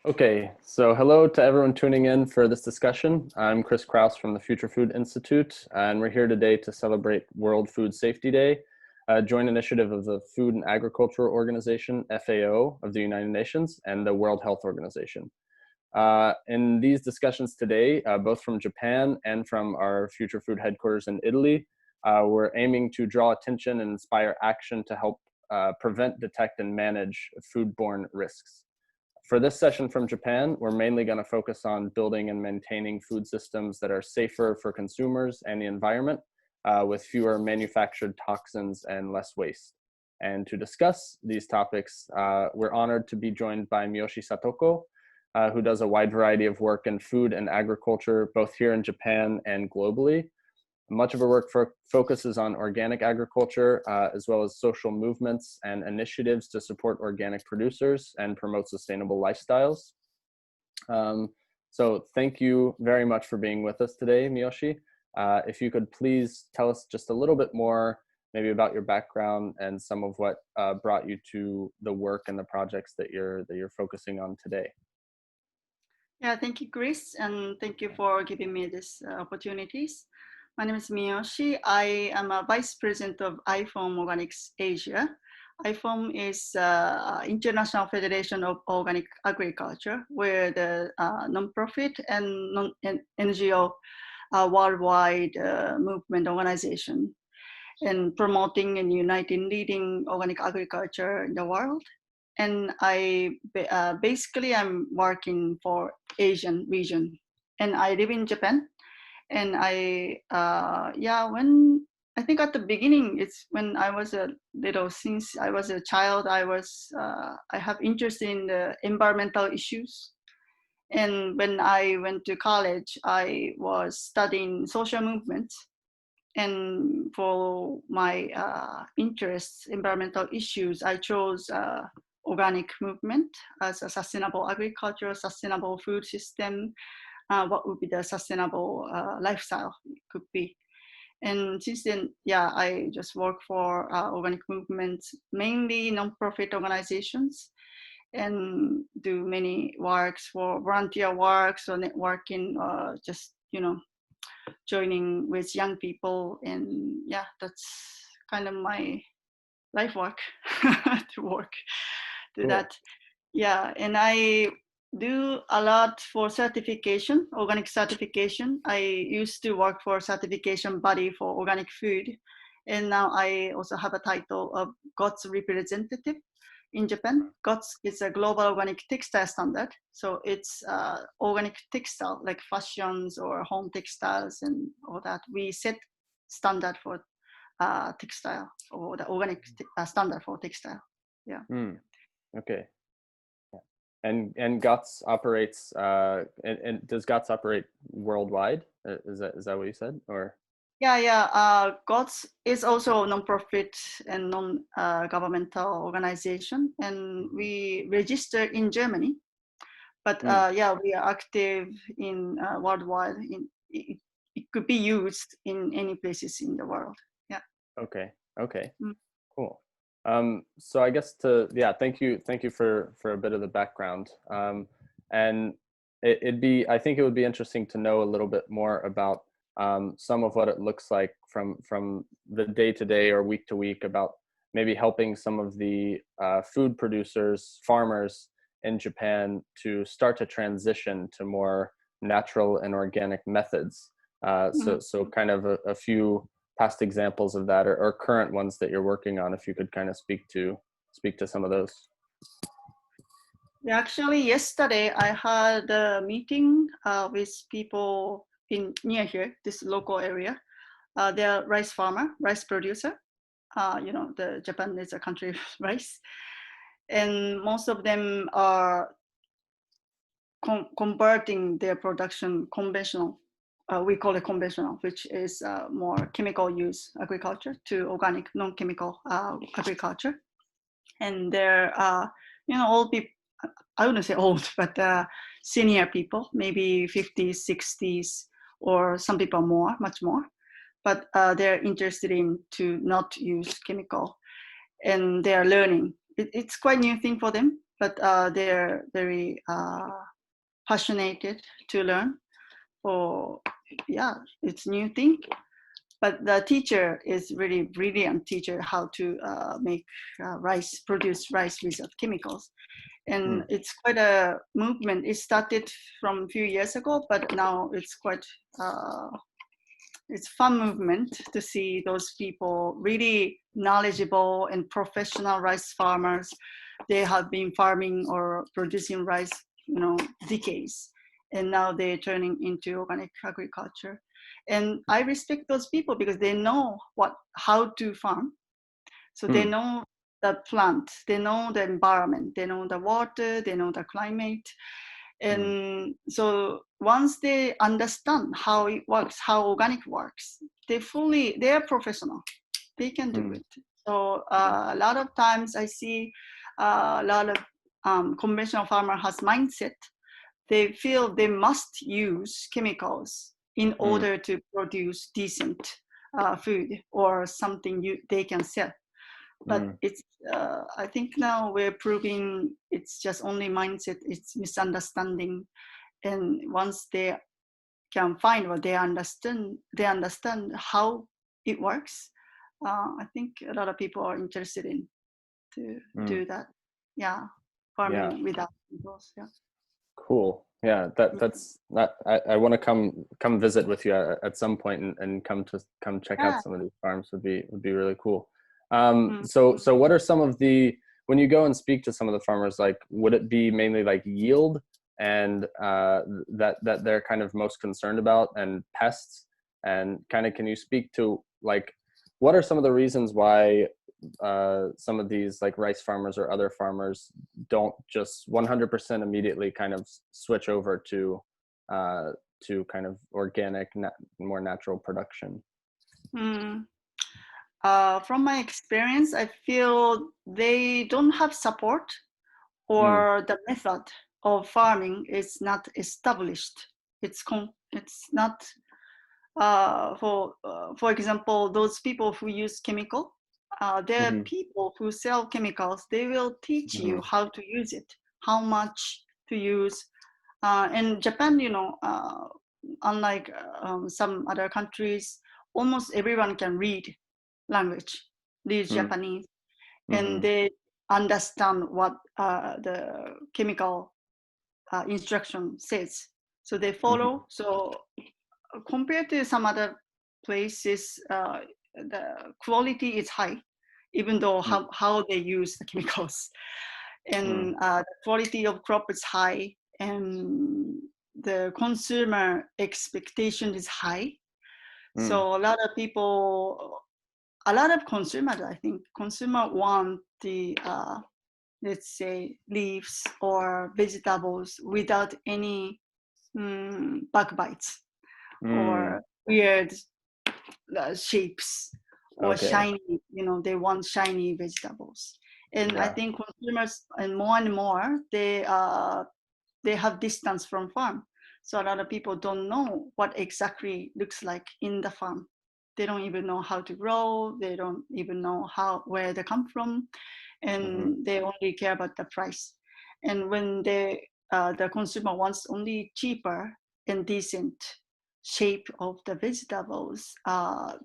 Okay, so hello to everyone tuning in for this discussion. I'm Chris Krause from the Future Food Institute, and we're here today to celebrate World Food Safety Day, a joint initiative of the Food and Agriculture Organization, FAO, of the United Nations, and the World Health Organization. In these discussions today, both from Japan and from our Future Food headquarters in Italy, we're aiming to draw attention and inspire action to help prevent, detect, and manage foodborne risks. For this session from Japan, we're mainly going to focus on building and maintaining food systems that are safer for consumers and the environment, with fewer manufactured toxins and less waste. And to discuss these topics, we're honored to be joined by Miyoshi Satoko, who does a wide variety of work in food and agriculture, both here in Japan and globally. Much of her work focuses on organic agriculture, as well as social movements and initiatives to support organic producers and promote sustainable lifestyles. So thank you very much for being with us today, Miyoshi. If you could please tell us just a little bit more, maybe about your background and some of what brought you to the work and the projects that you're focusing on today. Yeah, thank you, Chris, and thank you for giving me these opportunities. My name is Miyoshi. I am a Vice President of IFOAM Asia. IFOAM is International Federation of Organic Agriculture, where the nonprofit and NGO worldwide movement organization and promoting and uniting leading organic agriculture in the world. And basically I'm working for Asian region, and I live in Japan. And when I think at the beginning, it's when I was a little, since I was a child, I have interest in the environmental issues. And when I went to college, I was studying social movements. And for my interests, environmental issues, I chose organic movement as a sustainable agriculture, sustainable food system, what would be the sustainable lifestyle could be. And since then, I just work for organic movements, mainly nonprofit organizations, and do many works for volunteer works or networking, just, joining with young people. And that's kind of my life work to work, do Cool. that. Yeah, and I do a lot for certification, organic certification. I used to work for certification body for organic food. And now I also have a title of GOTS representative in Japan. GOTS is a global organic textile standard. So it's organic textile, like fashions or home textiles and all that. We set standard for textile, or the organic standard for textile. Yeah. Okay. And GOTS operates, and does GOTS operate worldwide? Is that what you said, or? GOTS is also a non-profit and non-governmental organization, and we register in Germany. But we are active in worldwide. It could be used in any places in the world. Yeah. Okay. Cool. So I guess thank you for a bit of the background. And I think it would be interesting to know a little bit more about some of what it looks like from the day to day or week to week, about maybe helping some of the food producers, farmers in Japan to start to transition to more natural and organic methods. So kind of a few past examples of that, or current ones that you're working on, if you could kind of speak to some of those. Yeah, actually, yesterday I had a meeting with people near here, this local area. They're rice farmer, rice producer. The Japan is a country of rice, and most of them are converting their production conventional. We call it conventional, which is more chemical use agriculture, to organic, non-chemical agriculture. And they're, old people, I wouldn't say old, but senior people, maybe 50s, 60s, or some people more, much more. But they're interested in to not use chemical, and they're learning. It's quite new thing for them. but they're very passionate to learn. Or yeah, it's new thing. But the teacher is really brilliant teacher how to make rice, produce rice without chemicals. And Mm. it's quite a movement. It started from a few years ago, but now it's quite it's fun movement to see those people really knowledgeable and professional rice farmers. They have been farming or producing rice, decades, and now they're turning into organic agriculture. And I respect those people because they know how to farm. So they Mm. know the plant, they know the environment, they know the water, they know the climate. Mm. And so once they understand how it works, how organic works, they are professional. They can do Mm. it. So Mm. a lot of times I see a lot of conventional farmer has mindset. They feel they must use chemicals in Mm. order to produce decent food or something they can sell. But Mm. it's I think now we're proving it's just only mindset, it's misunderstanding. And once they can find what they understand how it works. I think a lot of people are interested in to Mm. do that. Yeah, Yeah. farming without chemicals. Yeah. Cool. Yeah, that's that. I want to come visit with you at some point and come check out Yeah. some of these farms would be really cool. Mm. So what are some of the, when you go and speak to some of the farmers, like would it be mainly like yield and that they're kind of most concerned about, and pests, and kind of, can you speak to like what are some of the reasons why some of these like rice farmers or other farmers don't just 100% immediately kind of switch over to kind of organic, more natural production? Mm. From my experience, I feel they don't have support, Mm. or the method of farming is not established. It's not for example, those people who use chemical, there are Mm-hmm. people who sell chemicals. They will teach you Mm-hmm. how to use it, how much to use. In Japan, unlike some other countries, almost everyone can read Japanese, and Mm-hmm. they understand what the chemical instruction says. So they Mm-hmm. follow. So compared to some other places, the quality is high, even though how they use the chemicals. Mm-hmm. And the quality of crop is high, and the consumer expectation is high. Mm-hmm. So a lot of consumers, I think, consumer want the let's say leaves or vegetables without any bug bites Mm. or weird shapes or Okay. shiny, they want shiny vegetables. And I Yeah. think consumers and more they have distance from farm. So a lot of people don't know what exactly looks like in the farm. They don't even know how to grow. They don't even know where they come from, Mm-hmm. and they only care about the price. And when the consumer wants only cheaper and decent shape of the vegetables,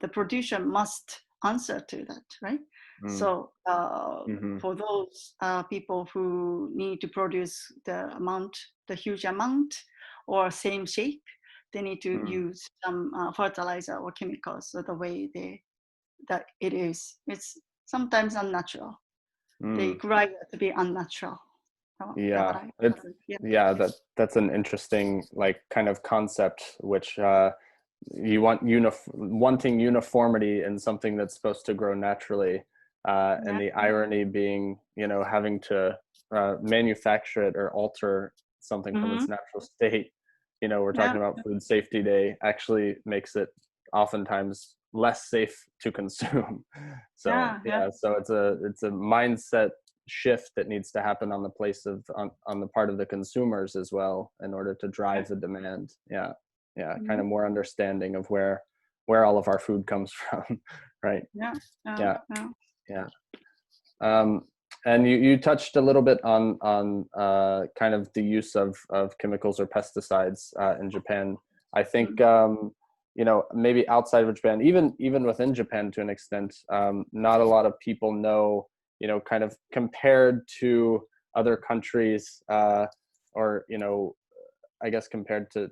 the producer must answer to that, right? So Mm-hmm. for those people who need to produce the huge amount or same shape, they need to Mm-hmm. use some fertilizer or chemicals. So the way that it's sometimes unnatural. They Mm. require to be unnatural. Yeah, it's Yeah. yeah, that's an interesting like kind of concept, which you want wanting uniformity in something that's supposed to grow naturally, and Yeah. the irony being, having to manufacture it or alter something from Mm-hmm. its natural state. We're Yeah. talking about Food Safety Day, actually makes it oftentimes less safe to consume. So Yeah. Yeah. yeah, so it's a mindset shift that needs to happen on the place of on the part of the consumers as well, in order to Yeah. drive the demand. Yeah, yeah, kind Mm-hmm. of more understanding of where all of our food comes from. Right. Yeah. Yeah. Yeah. Yeah. Yeah. um And you touched a little bit on kind of the use of chemicals or pesticides in Japan. I think maybe outside of Japan, even within Japan to an extent, not a lot of people know, kind of compared to other countries, or I guess compared to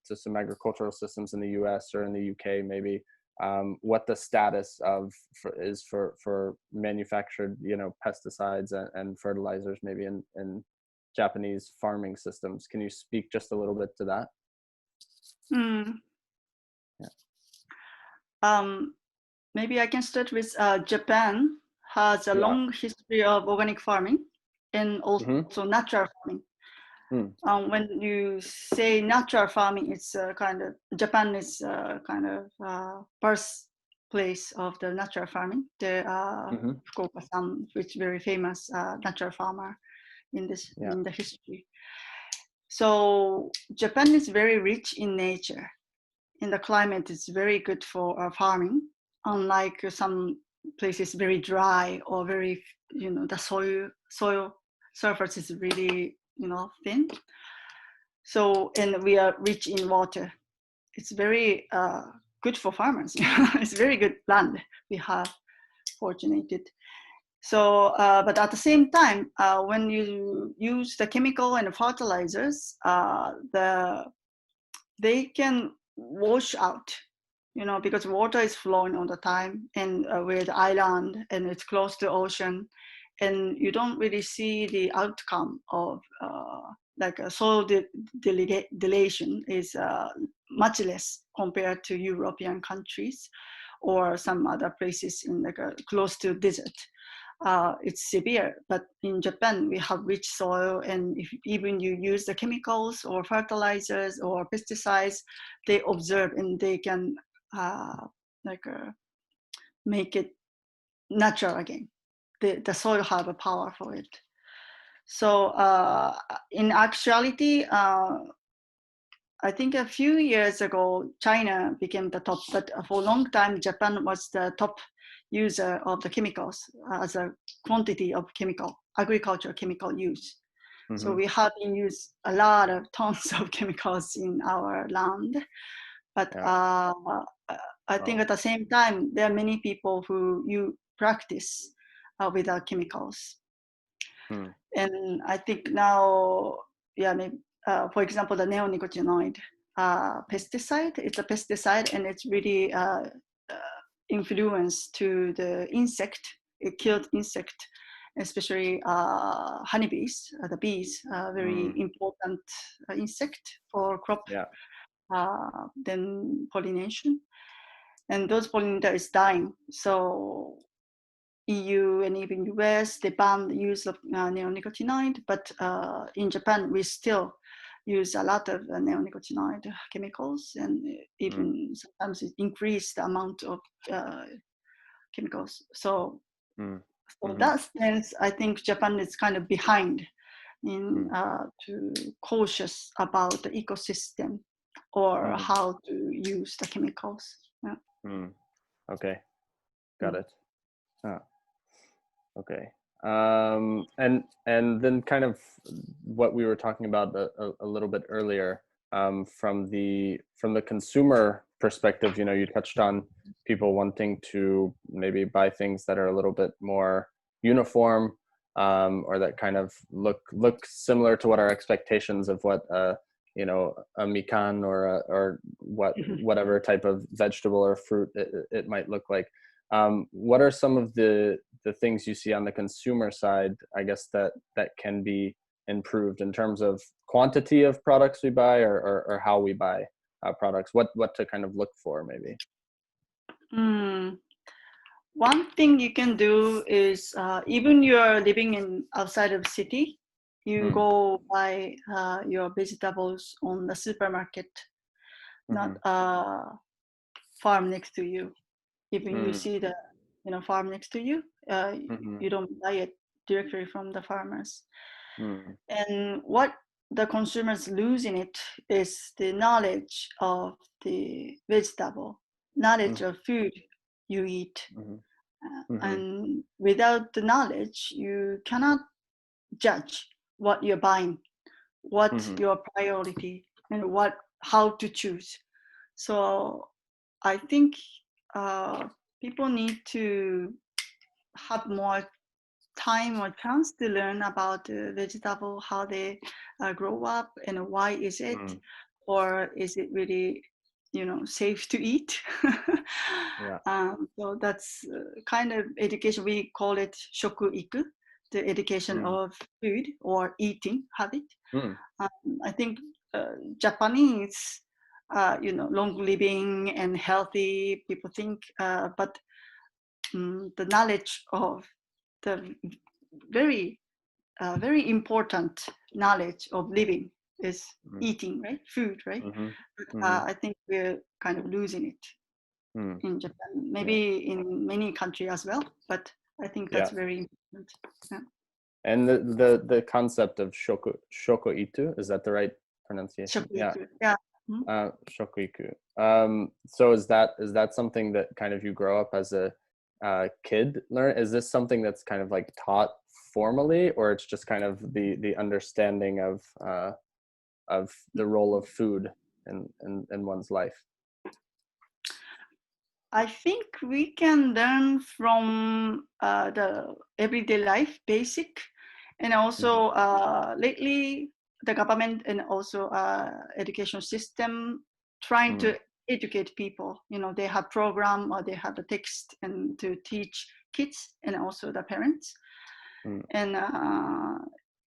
some agricultural systems in the U.S. or in the U.K. maybe, what the status is for manufactured pesticides and fertilizers maybe in Japanese farming systems. Can you speak just a little bit to that? Mm. Yeah. Maybe I can start with Japan has a long history of organic farming and also natural farming. When you say natural farming, it's kind of Japan is kind of birthplace of the natural farming. There are Fukuoka-san, which is very famous natural farmer in the history. So Japan is very rich in nature, and the climate is very good for farming. Unlike some places very dry or very the soil surface is really thin. So, and we are rich in water. It's very good for farmers. It's very good land we have fortunated. So, but at the same time, when you use the chemical and fertilizers, they can wash out, because water is flowing all the time, and we're the island and it's close to ocean, and you don't really see the outcome of like a soil deletion is much less compared to European countries or some other places in like close to desert. It's severe, but in Japan we have rich soil, and if even you use the chemicals or fertilizers or pesticides, they observe and they can make it natural again. The soil have a power for it. So in actuality, I think a few years ago, China became the top, but for a long time, Japan was the top user of the chemicals as a quantity of agricultural chemical use. So we have been used a lot of tons of chemicals in our land. But I think at the same time, there are many people who practice without chemicals. And I think now, maybe, for example, the neonicotinoid pesticide, it's a pesticide and it's really influence to the insect. It killed insect, especially honeybees, the bees, very important insect for crop, then pollination. And those pollinators is dying. So EU and even US, they banned the use of neonicotinoid, but in Japan, we still use a lot of neonicotinoid chemicals, and even sometimes it increased the amount of chemicals. So, that sense, I think Japan is kind of behind in to cautious about the ecosystem or how to use the chemicals. Yeah. Okay, got it. Okay. And then kind of what we were talking about a little bit earlier, from the consumer perspective, you touched on people wanting to maybe buy things that are a little bit more uniform, or that kind of look similar to what our expectations of what a mikan or whatever type of vegetable or fruit it might look like. What are some of the things you see on the consumer side, I guess, that can be improved in terms of quantity of products we buy, or how we buy products? What to kind of look for, maybe? One thing you can do is even you're living outside of city, you go buy your vegetables on the supermarket, not farm next to you. Even you see the farm next to you, you don't buy it directly from the farmers. And what the consumers lose in it is the knowledge of the vegetable, knowledge of food you eat, Mm-hmm. And without the knowledge, you cannot judge what you're buying, what Mm-hmm. your priority, and how to choose. So I think people need to have more time or chance to learn about vegetable, how they grow up, and why is it, Mm. or is it really, safe to eat? Yeah. So that's kind of education. We call it shokuiku, the education Mm. of food or eating habit. Mm. I think Japanese, long living and healthy people think, but the knowledge of the very, very important knowledge of living is Mm. eating, right? Food, right? Mm-hmm. But, Mm-hmm. I think we're kind of losing it Mm. in Japan, Yeah. maybe in many countries as well. But I think Yeah. that's very important. Yeah. And the concept of shokoitu, is that the right pronunciation? Yeah. Shokuiku. Yeah. Mhm. Shokuiku. So is that something that kind of you grow up as a kid learn? Is this something that's kind of like taught formally, or it's just kind of the understanding of the role of food in one's life? I think we can learn from the everyday life basic, and Mm-hmm. also lately the government and also education system trying Mm. to educate people. They have program or they have the text and to teach kids and also the parents. Mm. And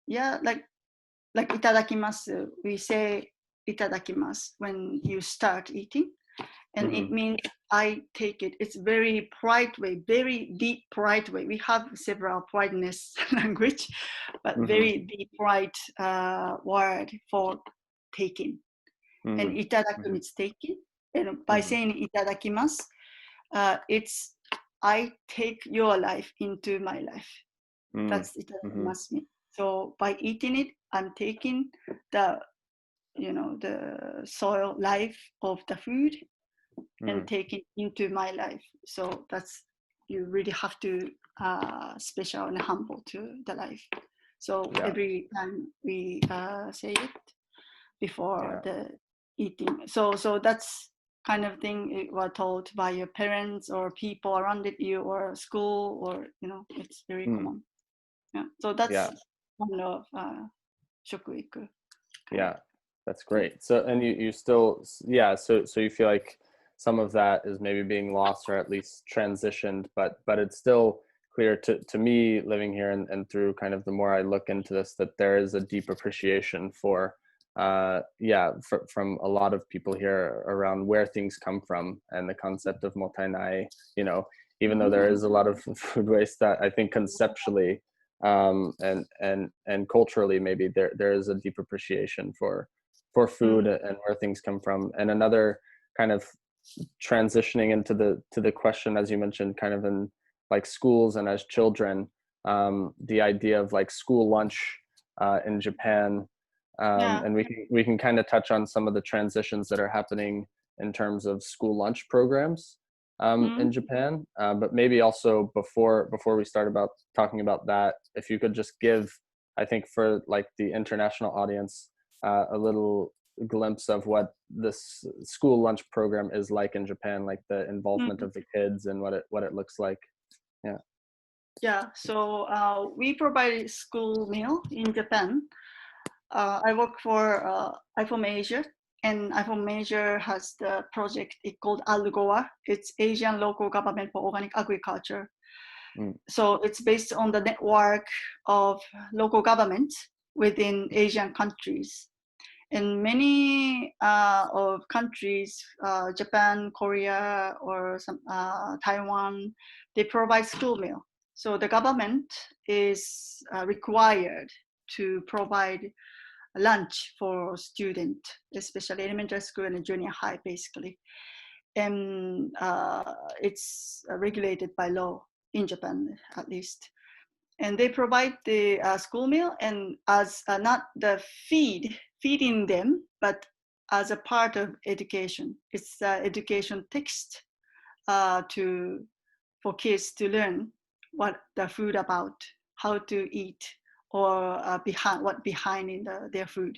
yeah, like itadakimasu, we say itadakimasu when you start eating, and it Mm-hmm. means I take it. It's very polite way, very deep polite way. We have several politeness language, but Mm-hmm. very deep polite word for taking. And Mm-hmm. itadaku Mm-hmm. means taking. And by Mm-hmm. saying itadakimasu, it's I take your life into my life. That's Mm-hmm. itadakimasu mean. So by eating it, I'm taking the the soil life of the food and Mm. take it into my life. So that's, you really have to special and humble to the life. So Yeah. every time we say it before Yeah. the eating. So that's kind of thing you were told by your parents or people around it you or school, or it's very Mm. common. Yeah. So that's Yeah. one of shokuiku kind of. Yeah, that's great. So, and you still, yeah, so you feel like some of that is maybe being lost or at least transitioned, but it's still clear to me living here and through kind of the more I look into this, that there is a deep appreciation for from a lot of people here around where things come from and the concept of motainai, even though there is a lot of food waste, that I think conceptually and culturally maybe there is a deep appreciation for food Mm, and where things come from. And another kind of transitioning into the question, as you mentioned, kind of in like schools and as children, the idea of like school lunch in Japan, yeah. and we can kind of touch on some of the transitions that are happening in terms of school lunch programs Mm, in Japan. But maybe also before we start about talking about that, if you could just give, I think for like the international audience, a little glimpse of what this school lunch program is like in Japan, like the involvement mm. of the kids and what it looks like. Yeah. Yeah, so we provide school meal in Japan. I work for IFOAM Asia, and IFOAM Asia has the project called ALGOA. It's Asian Local Government for Organic Agriculture. Mm, So it's based on the network of local governments within Asian countries. In many of countries, Japan, Korea, or some Taiwan, they provide school meal. So the government is required to provide lunch for student, especially elementary school and junior high, basically. And it's regulated by law in Japan, at least. And they provide the school meal, and as not the feeding them, but as a part of education. It's education text to for kids to learn what the food about, how to eat, or behind in their food.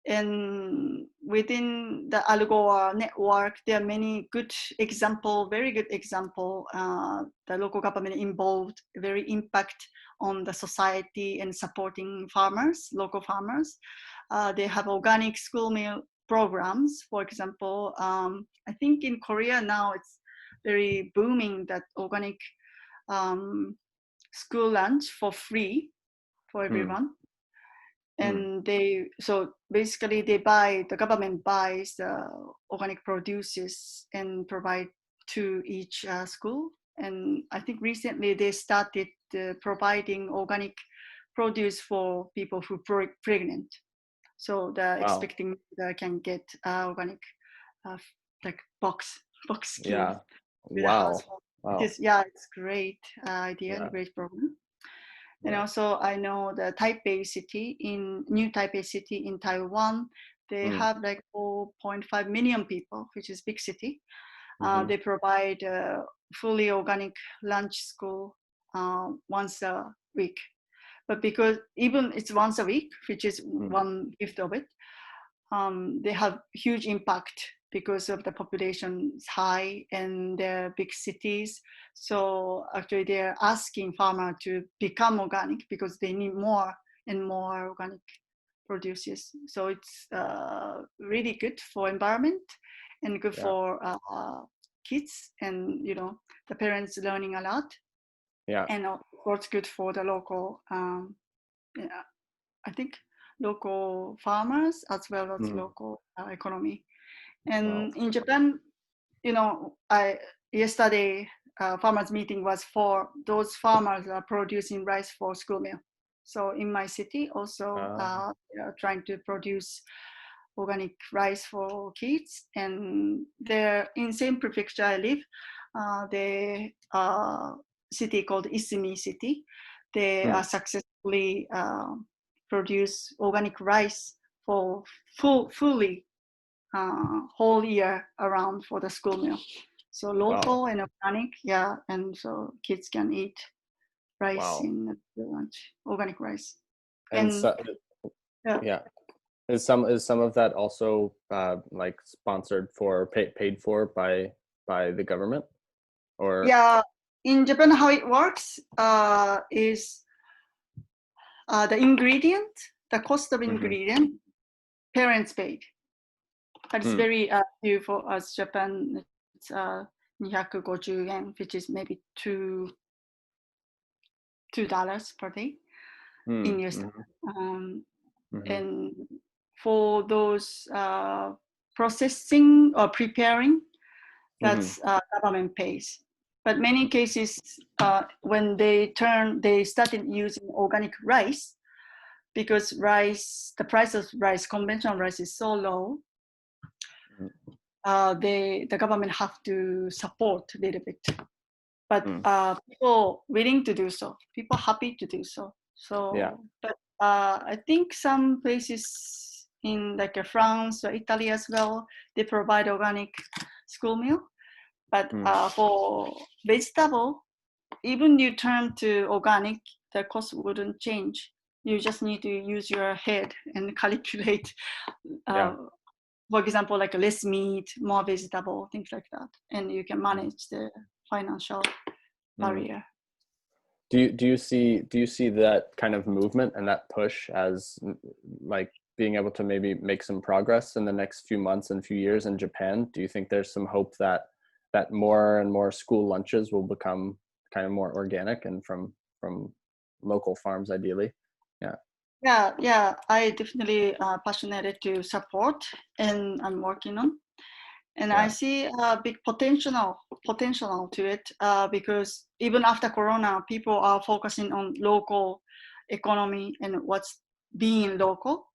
And within the Algoa network, there are many good example, very good example. The local government involved, very impact on the society and supporting farmers, local farmers. They have organic school meal programs, for example. I think in Korea now it's very booming that organic school lunch for free for everyone. And so basically the government buys the organic produces and provide to each school. And I think recently they started providing organic produce for people who are pregnant. So they're expecting they can get organic like box kids. Yeah. Wow. It's great idea and great program. And also I know the New Taipei city in Taiwan, they have like 4.5 million people, which is big city. They provide fully organic lunch school once a week. But because even it's once a week, which is one fifth of it, they have huge impact because of the population is high and they're big cities. So actually they're asking farmers to become organic because they need more and more organic produces. So it's really good for environment and good for kids and the parents learning a lot. Yeah. And of course good for the local I think local farmers as well as local economy. And in Japan, yesterday farmers meeting was for those farmers are producing rice for school meal. So in my city also they are trying to produce organic rice for kids. And they're in same prefecture I live, the city called Isumi City. They are successfully produce organic rice for fully whole year around for the school meal. So local and organic, and so kids can eat rice in the lunch, organic rice. And so, is some of that also like sponsored for paid for by the government, or? Yeah, in Japan how it works is the ingredient, the cost of ingredient, parents paid. But it's very few for us Japan. It's 250 yen, which is maybe $2 per day in US. And for those processing or preparing, that's government pays. But many cases, when they started using organic rice, because the price of rice, conventional rice, is so low. The government have to support a little bit, but people willing to do so, people happy to do so. But I think some places in like France or Italy as well, they provide organic school meal. But for vegetable, even you turn to organic, the cost wouldn't change. You just need to use your head and calculate. For example, like less meat, more vegetable, things like that, and you can manage the financial barrier. Do you see that kind of movement and that push as like being able to maybe make some progress in the next few months and few years in Japan? Do you think there's some hope that more and more school lunches will become kind of more organic and from local farms ideally? Yeah, I definitely passionate to support, and I'm working on. And I see a big potential to it because even after Corona, people are focusing on local economy and what's being local,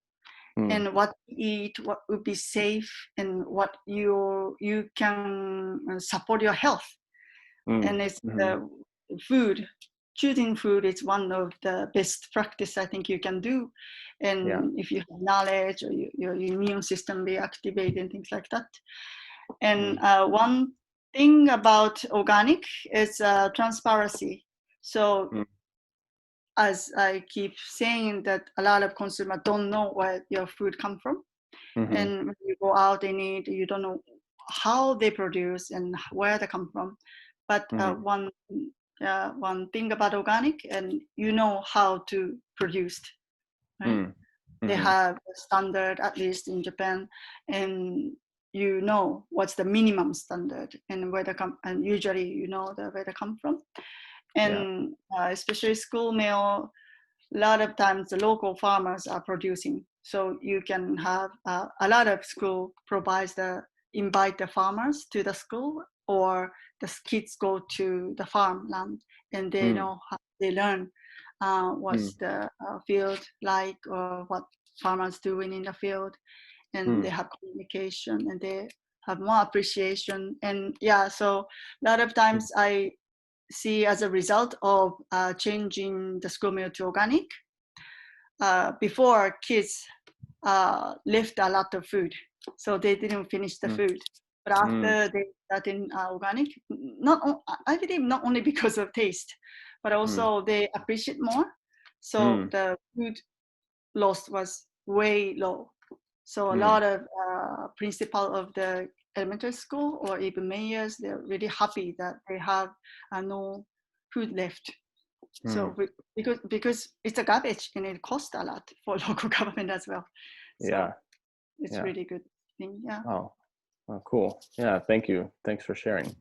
and what to eat, what would be safe, and what you can support your health. And it's food. Choosing food is one of the best practice I think you can do. And if you have knowledge or your immune system be activated and things like that. And one thing about organic is transparency. So Mm. as I keep saying that a lot of consumers don't know where your food come from. Mm-hmm. And when you go out and eat, you don't know how they produce and where they come from. But Mm-hmm. one thing about organic, and you know how to produce, right? They Mm-hmm. have a standard, at least in Japan, and you know what's the minimum standard and where they come, and usually you know where they come from. Yeah. And especially school meal, a lot of times the local farmers are producing. So you can have a lot of school provides the invite the farmers to the school, or the kids go to the farmland and they Mm. know how, they learn Mm. what's the field like, or what farmers doing in the field, and they Mm. have communication and they have more appreciation. And yeah, so a lot of times I see, as a result of changing the school meal to organic, before kids left a lot of food, so they didn't finish the Mm. food. But Mm. after they started organic, I believe not only because of taste, but Mm. also they appreciate more. So Mm. the food loss was way low. So a Mm. lot of principal of the elementary school or even mayors, they're really happy that they have no food left. Mm. So because it's a garbage and it costs a lot for local government as well. So Yeah. it's Yeah. really good thing. Yeah, Oh. Oh, cool. Yeah. Thank you. Thanks for sharing.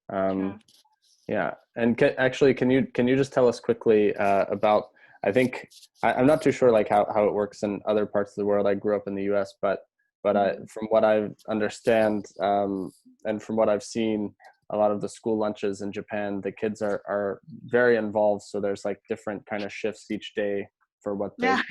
Um, sure. yeah. And actually, can you just tell us quickly about? I think I'm not too sure like how it works in other parts of the world. I grew up in the U.S., but Mm. from what I understand and from what I've seen, a lot of the school lunches in Japan, the kids are very involved. So there's like different kind of shifts each day for what Yeah,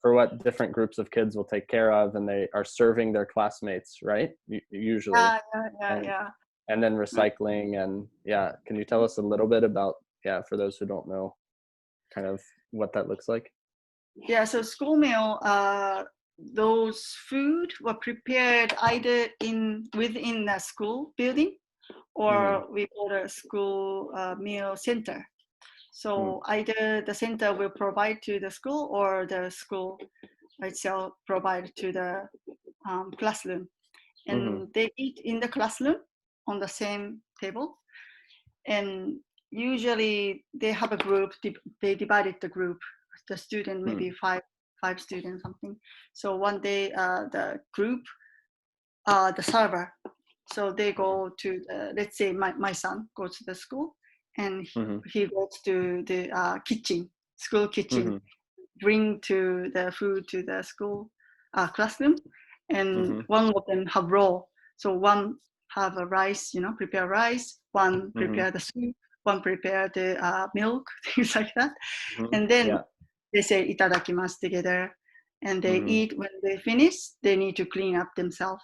for what different groups of kids will take care of, and they are serving their classmates, right? Usually, yeah, and yeah. and then Right. recycling. And yeah, can you tell us a little bit about, yeah, for those who don't know, kind of what that looks like? Yeah, so school meal, those food were prepared either within the school building, Mm. or we call a school meal center. Mm. So either the center will provide to the school, or the school itself provide to the classroom. Mm-hmm. And they eat in the classroom on the same table. And usually they have a group, they divided the group, the student, maybe Mm. five students, something. So one day the group, the server, so they go to the, let's say my son goes to the school, and Mm-hmm. he goes to the kitchen, school kitchen, Mm-hmm. bring to the food to the school classroom. And Mm-hmm. one of them have role, so one have a rice, prepare rice, one Mm-hmm. prepare the soup, one prepare the milk, things like that. Mm-hmm. And then Yeah. they say itadakimasu together, and they Mm-hmm. eat. When they finish, they need to clean up themselves.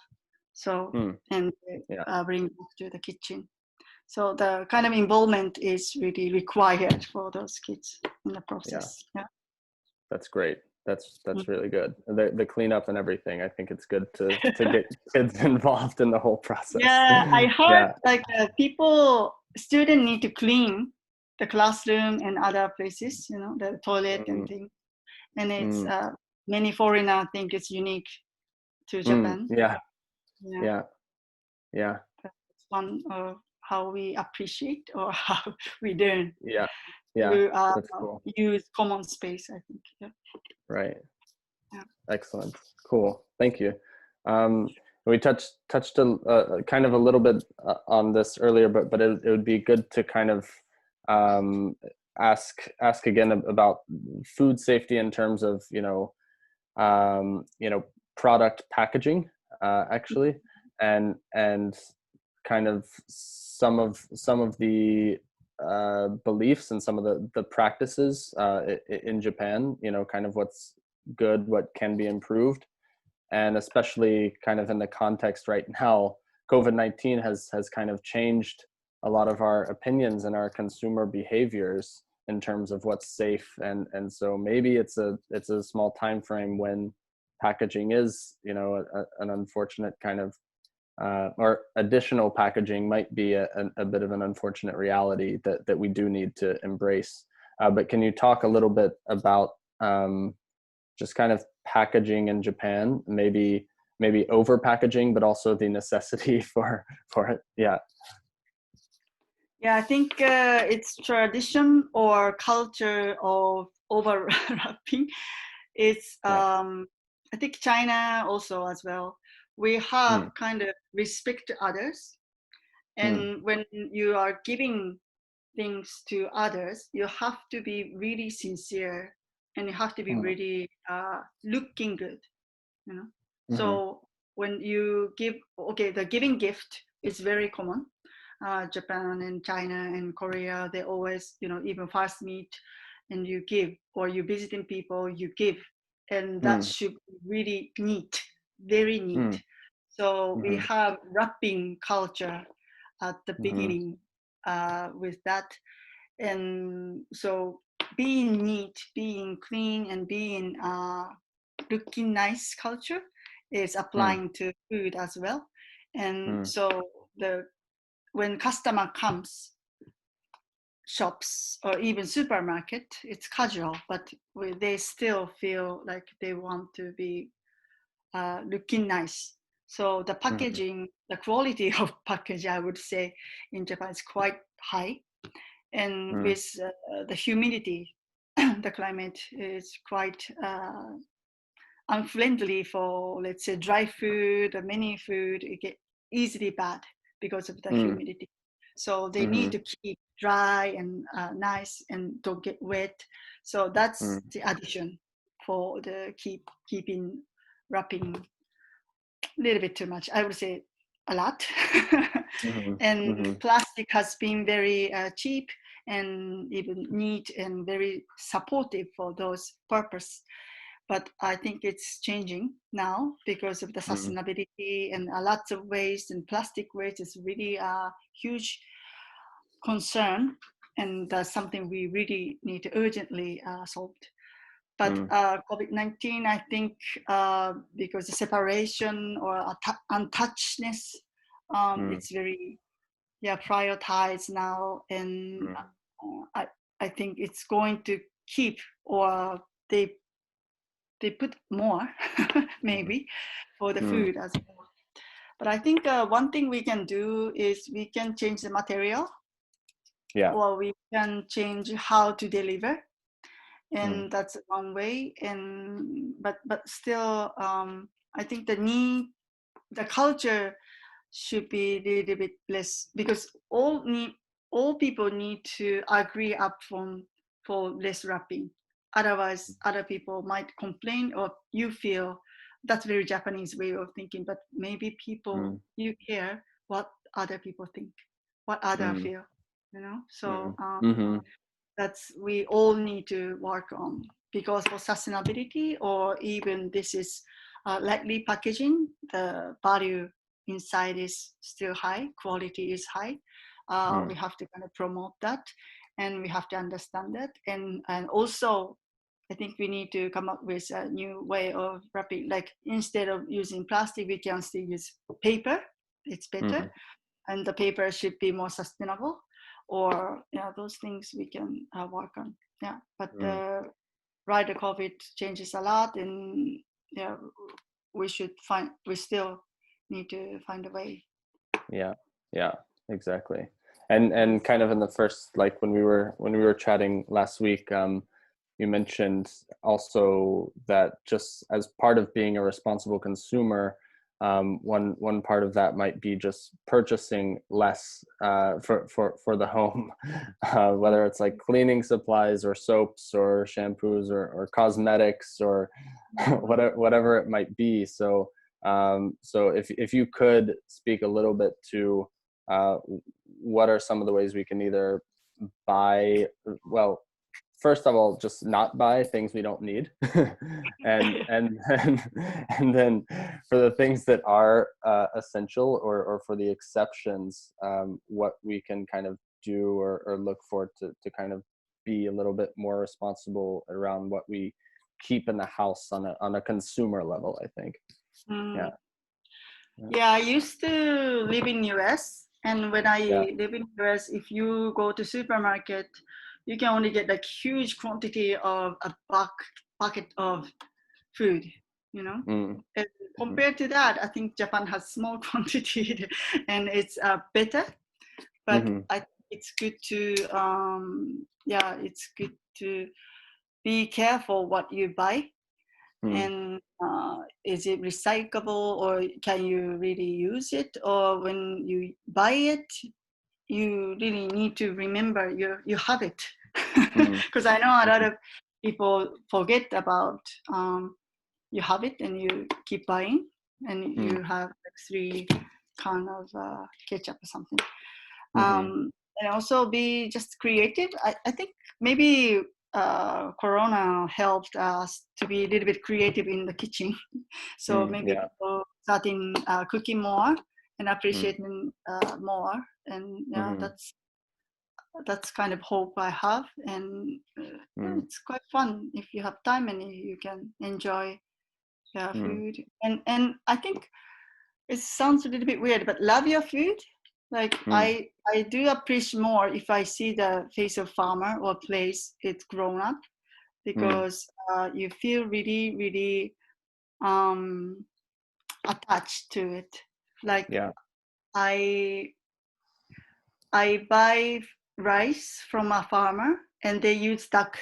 So, Mm. and they Yeah. bring back to the kitchen. So the kind of involvement is really required for those kids in the Yeah. process. Yeah. That's great. That's Mm. really good. The cleanup and everything. I think it's good to get kids involved in the whole process. Yeah, I heard Yeah. like student need to clean the classroom and other places, the toilet and Mm. things. And it's Mm. many foreigner think it's unique to Mm. Japan. Yeah. Yeah, Yeah. Yeah. that's one of how we appreciate, or how we learn Yeah. Yeah. to That's cool. use common space, I think. Yeah. Right. Yeah. Excellent. Cool. Thank you. Um, we touched kind of a little bit on this earlier, but it would be good to kind of um, ask again about food safety in terms of product packaging, actually, and kind of some of the beliefs and some of the practices in Japan. Kind of what's good, what can be improved, and especially kind of in the context right now, COVID-19 has kind of changed a lot of our opinions and our consumer behaviors in terms of what's safe, and so maybe it's a small time frame when packaging is an unfortunate kind of or additional packaging might be a bit of an unfortunate reality that we do need to embrace. But can you talk a little bit about just kind of packaging in Japan, maybe over packaging, but also the necessity for it? Yeah. Yeah, I think it's tradition or culture of overwrapping. It's Yeah. I think China also as well. We have Mm, kind of respect to others, mm, and when you are giving things to others, you have to be really sincere, and you have to be mm, really looking good, you know. mm-hmm, So when you give, okay, the giving gift is very common. Japan and China and Korea, they always, you know, even first meet and you give, or you visiting people, you give, and that mm, should be really neat, very neat. mm, So we mm-hmm, have wrapping culture at the mm-hmm, beginning with that, and so being neat, being clean, and being looking nice culture is mm, applying to food as well. And mm, so the when customer comes, shops or even supermarket, it's casual, but they still feel like they want to be looking nice. So the mm-hmm, packaging, the quality of package, I would say, in Japan is quite high. And mm, with the humidity, the climate is quite unfriendly for, let's say, dry food or many food. It get easily bad because of the mm, humidity. So they need mm-hmm, to keep dry and nice and don't get wet. So that's mm, the addition for the keeping wrapping a little bit too much. I would say a lot. mm-hmm, And mm-hmm, plastic has been very cheap and even neat and very supportive for those purpose. But I think it's changing now because of the mm, sustainability and lots of waste, and plastic waste is really a huge concern, and that's something we really need to urgently solve. But mm, COVID-19, I think, because the separation or untouchedness, mm, it's very, yeah, prioritized now, and mm, I think it's going to keep, or they put more mm, maybe for the mm. food as well. But I think one thing we can do is we can change the material, Yeah. or we can change how to deliver, Mm, and that's one way. And but still, I think the need, the culture should be a little bit less, because all people need to agree upfront for less wrapping. Otherwise, other people might complain, or you feel that's very Japanese way of thinking. But maybe people, mm, you care what other people think, what other mm, feel, you know. So mm, mm-hmm, that's we all need to work on, because for sustainability, or even this is lightly packaging, the value inside is still high, quality is high. We mm, have to kind of promote that, and we have to understand that, and also I think we need to come up with a new way of wrapping. Like instead of using plastic, we can still use paper. It's better, mm, and the paper should be more sustainable, or yeah, those things we can work on. Yeah, but mm. right, the COVID changes a lot, and yeah, we still need to find a way. Yeah, yeah, exactly. And kind of in the first, like when we were chatting last week, you mentioned also that just as part of being a responsible consumer, one part of that might be just purchasing less for the home, whether it's like cleaning supplies or soaps or shampoos or cosmetics or whatever it might be. So so if you could speak a little bit to uh, what are some of the ways we can either buy, well, first of all, just not buy things we don't need, and and then for the things that are essential, or for the exceptions, what we can kind of do or look for to kind of be a little bit more responsible around what we keep in the house on a consumer level, I think. Yeah. Mm. Yeah, I used to live in US, and when Yeah. I live in US, if you go to supermarket, you can only get like huge quantity of a bucket of food, you know. Mm. And Mm-hmm. compared to that, I think Japan has small quantity, and it's better. But Mm-hmm. I think it's good to yeah, it's good to be careful what you buy, Mm. and is it recyclable, or can you really use it, or when you buy it you really need to remember you have it. Mm. Because I know a lot Mm-hmm. of people forget about you have it and you keep buying, and Mm. you have like 3 kind of ketchup or something. Mm-hmm. And also be just creative. I think maybe Corona helped us to be a little bit creative in the kitchen. So Mm. maybe Yeah. people starting cooking more and Mm. appreciating more. And yeah, Mm-hmm. that's kind of hope I have. And yeah, Mm. it's quite fun if you have time and you can enjoy Mm. food. And I think it sounds a little bit weird, but love your food. Like Mm. I do appreciate more if I see the face of farmer or place it's grown up, Mm. because you feel really really um, attached to it. Like Yeah. I I buy rice from a farmer and they use duck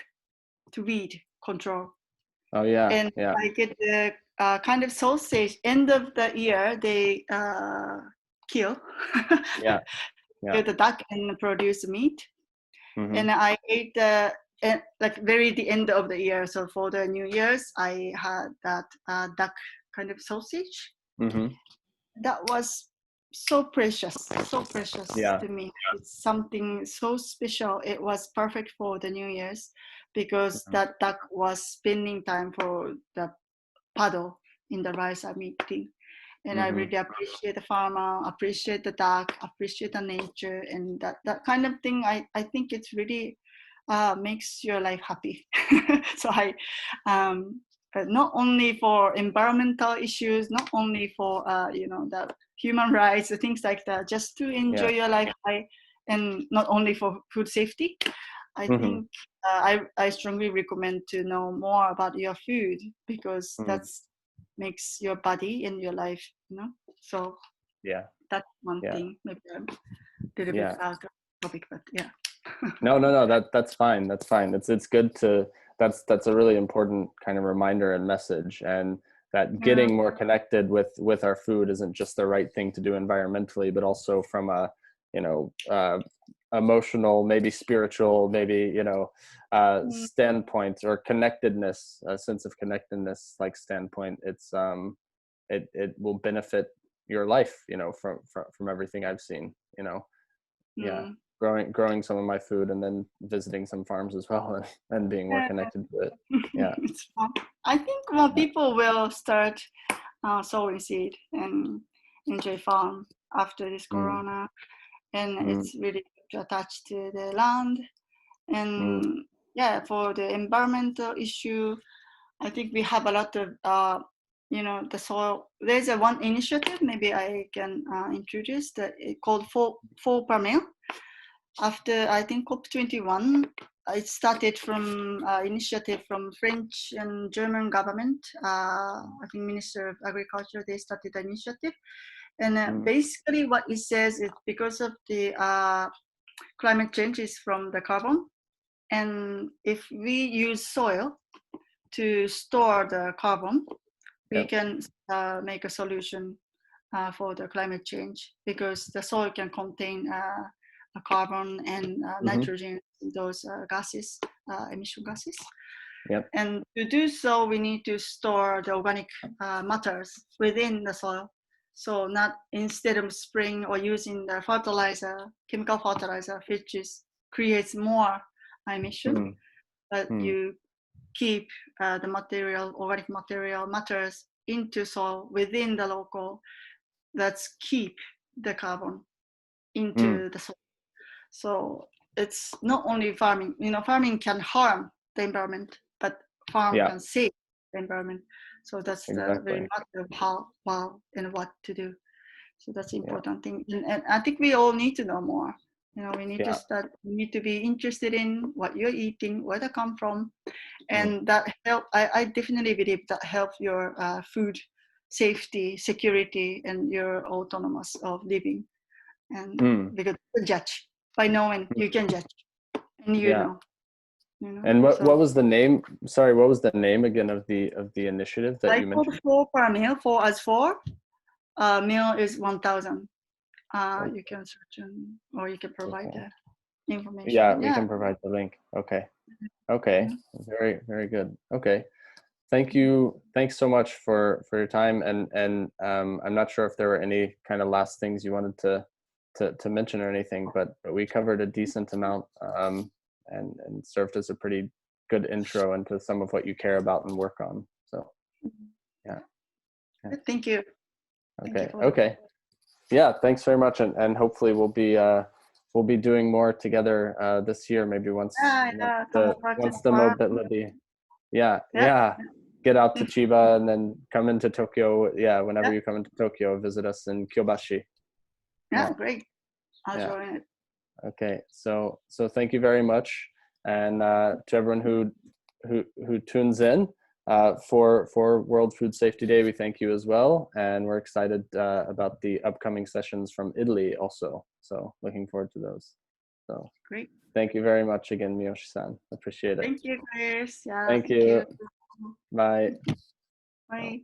to weed control, Oh yeah. and Yeah. I get the kind of sausage. End of the year they kill Yeah. Yeah. kill the duck and produce meat, Mm-hmm. and I ate the like very the end of the year. So for the New Year's, I had that duck kind of sausage. Mm-hmm. That was so precious Yeah. to me. It's something so special. It was perfect for the New Year's because Yeah. that duck was spending time for the puddle in the rice I'm eating. And I Mm-hmm. really appreciate the farmer, appreciate the duck, appreciate the nature, and that kind of thing. I think it's really makes your life happy. So I, um, not only for environmental issues, not only for the human rights, things like that, just to enjoy Yeah. your life, and not only for food safety. I Mm-hmm. think I strongly recommend to know more about your food, because Mm. that's makes your body and your life, so Yeah. that's one Yeah. thing. Maybe I'm a little bit Yeah. out of topic, but yeah. No, no, no. That's fine. That's fine. It's good to. That's a really important kind of reminder and message, and that Yeah. getting more connected with our food isn't just the right thing to do environmentally, but also from a, you know, emotional, maybe spiritual, maybe Mm, standpoint, or connectedness, a sense of connectedness, like standpoint. It will benefit your life, from everything I've seen. Yeah, mm. growing some of my food and then visiting some farms as well, and being more Yeah. connected to it. Yeah. It's fun. I think more Yeah. people will start sowing seed and enjoy farm after this Mm. corona, and Mm. it's really good to attach to the land. Mm. And yeah, for the environmental issue, I think we have a lot of the soil. There's a one initiative maybe I can introduce that called Four per Mil. After I think COP21, it started from initiative from French and German government. I think Minister of Agriculture, they started the initiative, and Mm. basically what it says is because of the climate change is from the carbon, and if we use soil to store the carbon, we Yep. can make a solution for the climate change, because the soil can contain a carbon and Mm-hmm. nitrogen, those gases, emission gases. Yep. And to do so, we need to store the organic matters within the soil. So not instead of spraying or using the fertilizer, chemical fertilizer, which creates more emission, Mm. but Mm. you keep the material, organic material matters into soil within the local. Let's keep the carbon Mm. into the soil. So it's not only farming. Farming can harm the environment, but farm Yeah. can save the environment. So that's the very Exactly. matter of how, and what to do. So that's the important thing. And I think we all need to know more. You know, we need to Yeah. start, we need to be interested in what you're eating, where they come from. Mm. And that help, I definitely believe that helps your food safety, security, and your autonomous of living. And because you can judge, by knowing you can judge, and Yeah. you know. And what So was the name? Sorry, what was the name again of the initiative that I you called mentioned? 4 per meal, 4 as 4. Meal is 1,000. Oh, You can search or you can provide okay. the information. Yeah, we Yeah. can provide the link. Okay. Okay. Yeah. Very, very good. Okay. Thank you. Thanks so much for your time. And I'm not sure if there were any kind of last things you wanted to mention or anything, but we covered a decent amount, and served as a pretty good intro into some of what you care about and work on. So yeah. Yeah. Thank you. Thank you Okay. for Okay. Yeah. Thanks very much. And hopefully we'll be doing more together this year, maybe yeah, kamu practice once the part. mobility. Yeah. Yeah. Yeah. Get out to Chiba and then come into Tokyo. Yeah. Whenever Yeah. you come into Tokyo, visit us in Kyobashi. Yeah. Yeah. Great. I'll Yeah. join it. Okay. So thank you very much. And to everyone who tunes in for World Food Safety Day, we thank you as well. And we're excited about the upcoming sessions from Italy also. So looking forward to those. So Great. thank you very much again, Miyoshi-san. Appreciate it. Thank you, Chris. Yeah. Thank Thank you. you. Bye. Bye.